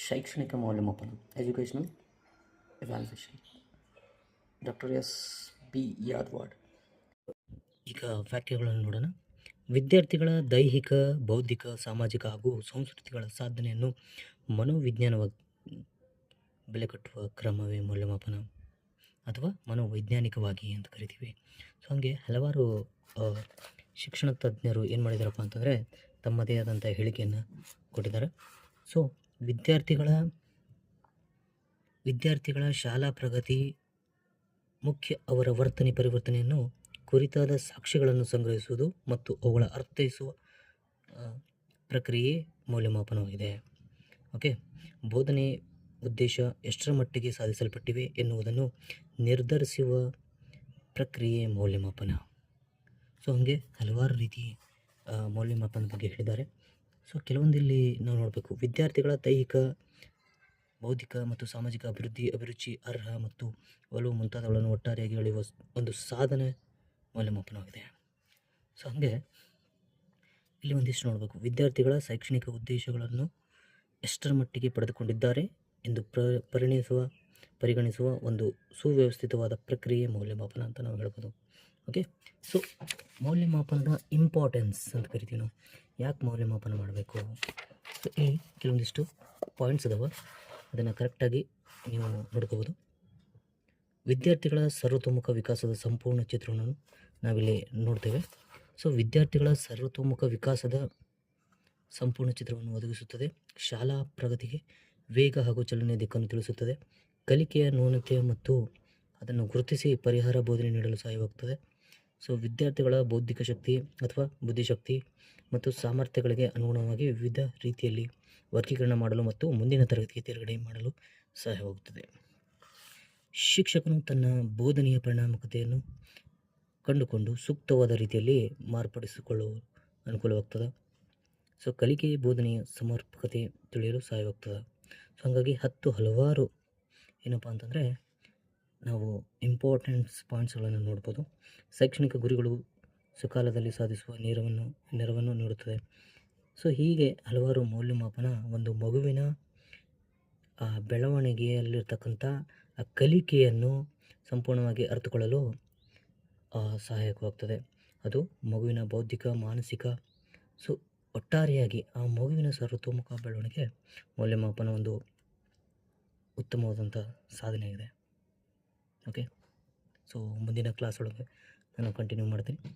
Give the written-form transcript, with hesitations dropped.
ಶೈಕ್ಷಣಿಕ ಮೌಲ್ಯಮಾಪನ educational evaluation doctor S B Yadawad. ಈಗ ವ್ಯಾಖ್ಯೆಗಳನ್ನು ನೋಡೋಣ. ವಿದ್ಯಾರ್ಥಿಗಳ ದೈಹಿಕ, ಬೌದ್ಧಿಕ, ಸಾಮಾಜಿಕ ಹಾಗೂ ಸಾಂಸ್ಕೃತಿಕ ಸಾಧನೆಯನ್ನು ಮನೋವಿಜ್ಞಾನವಾಗಿ ಬೆಲೆ ಕಟ್ಟುವ ಕ್ರಮವೇ ಮೌಲ್ಯಮಾಪನ ಅಥವಾ ಮನೋವೈಜ್ಞಾನಿಕವಾಗಿ ಅಂತ ಕರಿತೀವಿ. ಸೊ ಹಾಗೆ ಹಲವಾರು ಶಿಕ್ಷಣ ತಜ್ಞರು ಏನು ಮಾಡಿದಾರಪ್ಪ ಅಂತಂದರೆ ತಮ್ಮದೇ ಆದಂಥ ಹೇಳಿಕೆಯನ್ನು ಕೊಟ್ಟಿದ್ದಾರೆ. ಸೊ ವಿದ್ಯಾರ್ಥಿಗಳ ಶಾಲಾ ಪ್ರಗತಿ ಮುಖ್ಯ ಅವರ ವರ್ತನೆ ಪರಿವರ್ತನೆಯನ್ನು ಕುರಿತಾದ ಸಾಕ್ಷ್ಯಗಳನ್ನು ಸಂಗ್ರಹಿಸುವುದು ಮತ್ತು ಅವುಗಳ ಅರ್ಥೈಸುವ ಪ್ರಕ್ರಿಯೆ ಮೌಲ್ಯಮಾಪನವಾಗಿದೆ. ಓಕೆ, ಬೋಧನೆ ಉದ್ದೇಶ ಎಷ್ಟರ ಮಟ್ಟಿಗೆ ಸಾಧಿಸಲ್ಪಟ್ಟಿವೆ ಎನ್ನುವುದನ್ನು ನಿರ್ಧರಿಸುವ ಪ್ರಕ್ರಿಯೆ ಮೌಲ್ಯಮಾಪನ. ಸೊ ಹಾಗೆ ಹಲವಾರು ರೀತಿ ಮೌಲ್ಯಮಾಪನದ ಬಗ್ಗೆ ಹೇಳಿದ್ದಾರೆ. ಸೊ ಕೆಲವೊಂದಿಲ್ಲಿ ನಾವು ನೋಡಬೇಕು. ವಿದ್ಯಾರ್ಥಿಗಳ ದೈಹಿಕ, ಬೌದ್ಧಿಕ ಮತ್ತು ಸಾಮಾಜಿಕ ಅಭಿರುಚಿ, ಅರ್ಹ ಮತ್ತು ಒಲವು ಮುಂತಾದವುಗಳನ್ನು ಒಟ್ಟಾರೆಯಾಗಿ ಎಳೆಯುವ ಒಂದು ಸಾಧನೆ ಮೌಲ್ಯಮಾಪನವಾಗಿದೆ. ಸೊ ಹಾಗೆ ಇಲ್ಲಿ ಒಂದಿಷ್ಟು ನೋಡಬೇಕು. ವಿದ್ಯಾರ್ಥಿಗಳ ಶೈಕ್ಷಣಿಕ ಉದ್ದೇಶಗಳನ್ನು ಎಷ್ಟರ ಮಟ್ಟಿಗೆ ಪಡೆದುಕೊಂಡಿದ್ದಾರೆ ಎಂದು ಪರಿಗಣಿಸುವ ಒಂದು ಸುವ್ಯವಸ್ಥಿತವಾದ ಪ್ರಕ್ರಿಯೆ ಮೌಲ್ಯಮಾಪನ ಅಂತ ನಾವು ಹೇಳ್ಬೋದು. ಓಕೆ, ಸೊ ಮೌಲ್ಯಮಾಪನದ ಇಂಪಾರ್ಟೆನ್ಸ್ ಅಂತ ಕರಿತೀವಿ ನಾವು. ಯಾಕೆ ಮೌಲ್ಯಮಾಪನ ಮಾಡಬೇಕು? ಸೊ ಇಲ್ಲಿ ಕೆಲವೊಂದಿಷ್ಟು ಪಾಯಿಂಟ್ಸ್ ಅದಾವೆ, ಅದನ್ನು ಕರೆಕ್ಟಾಗಿ ನೀವು ನೋಡ್ಕೋಬೋದು. ವಿದ್ಯಾರ್ಥಿಗಳ ಸರ್ವತೋಮುಖ ವಿಕಾಸದ ಸಂಪೂರ್ಣ ಚಿತ್ರಣವನ್ನು ನಾವಿಲ್ಲಿ ನೋಡ್ತೇವೆ. ಸೊ ವಿದ್ಯಾರ್ಥಿಗಳ ಸರ್ವತೋಮುಖ ವಿಕಾಸದ ಸಂಪೂರ್ಣ ಚಿತ್ರವನ್ನು ಒದಗಿಸುತ್ತದೆ. ಶಾಲಾ ಪ್ರಗತಿಗೆ ವೇಗ ಹಾಗೂ ಚಲನೆಯ ದಿಕ್ಕನ್ನು ತಿಳಿಸುತ್ತದೆ. ಕಲಿಕೆಯ ನ್ಯೂನತೆ ಮತ್ತು ಅದನ್ನು ಗುರುತಿಸಿ ಪರಿಹಾರ ಬೋಧನೆ ನೀಡಲು ಸಹಾಯವಾಗುತ್ತದೆ. ಸೊ ವಿದ್ಯಾರ್ಥಿಗಳ ಬೌದ್ಧಿಕ ಶಕ್ತಿ ಅಥವಾ ಬುದ್ಧಿಶಕ್ತಿ ಮತ್ತು ಸಾಮರ್ಥ್ಯಗಳಿಗೆ ಅನುಗುಣವಾಗಿ ವಿವಿಧ ರೀತಿಯಲ್ಲಿ ವರ್ಗೀಕರಣ ಮಾಡಲು ಮತ್ತು ಮುಂದಿನ ತರಗತಿಗೆ ತೇರ್ಗಡೆ ಮಾಡಲು ಸಹಾಯವಾಗುತ್ತದೆ. ಶಿಕ್ಷಕನು ತನ್ನ ಬೋಧನೆಯ ಪರಿಣಾಮಕಾರಿತೆಯನ್ನು ಕಂಡುಕೊಂಡು ಸೂಕ್ತವಾದ ರೀತಿಯಲ್ಲಿ ಮಾರ್ಪಡಿಸಿಕೊಳ್ಳಲು ಅನುಕೂಲವಾಗ್ತದೆ. ಸೊ ಕಲಿಕೆ ಬೋಧನೆಯ ಸಮರ್ಪಕತೆ ತಿಳಿಯಲು ಸಹಾಯವಾಗ್ತದೆ. ಸೊ ಹಾಗಾಗಿ ಹಲವಾರು ಏನಪ್ಪ ಅಂತಂದರೆ ನಾವು ಇಂಪಾರ್ಟೆಂಟ್ಸ್ ಪಾಯಿಂಟ್ಸ್ಗಳನ್ನು ನೋಡ್ಬೋದು. ಶೈಕ್ಷಣಿಕ ಗುರಿಗಳು ಸಕಾಲದಲ್ಲಿ ಸಾಧಿಸುವ ನೆರವನ್ನು ನೀಡುತ್ತದೆ. ಸೊ ಹೀಗೆ ಹಲವಾರು ಮೌಲ್ಯಮಾಪನ ಒಂದು ಮಗುವಿನ ಬೆಳವಣಿಗೆಯಲ್ಲಿರ್ತಕ್ಕಂಥ ಆ ಕಲಿಕೆಯನ್ನು ಸಂಪೂರ್ಣವಾಗಿ ಅರ್ಥಕೊಳ್ಳಲು ಸಹಾಯಕವಾಗ್ತದೆ. ಅದು ಮಗುವಿನ ಬೌದ್ಧಿಕ, ಮಾನಸಿಕ, ಸೊ ಒಟ್ಟಾರೆಯಾಗಿ ಆ ಮಗುವಿನ ಸರ್ವತೋಮುಖ ಬೆಳವಣಿಗೆ ಮೌಲ್ಯಮಾಪನ ಒಂದು ಉತ್ತಮವಾದಂಥ ಸಾಧನೆಯಾಗಿದೆ. ಓಕೆ, ಸೊ ಮುಂದಿನ ಕ್ಲಾಸ್ ಒಳಗೆ ನಾನು ಕಂಟಿನ್ಯೂ ಮಾಡ್ತೀನಿ.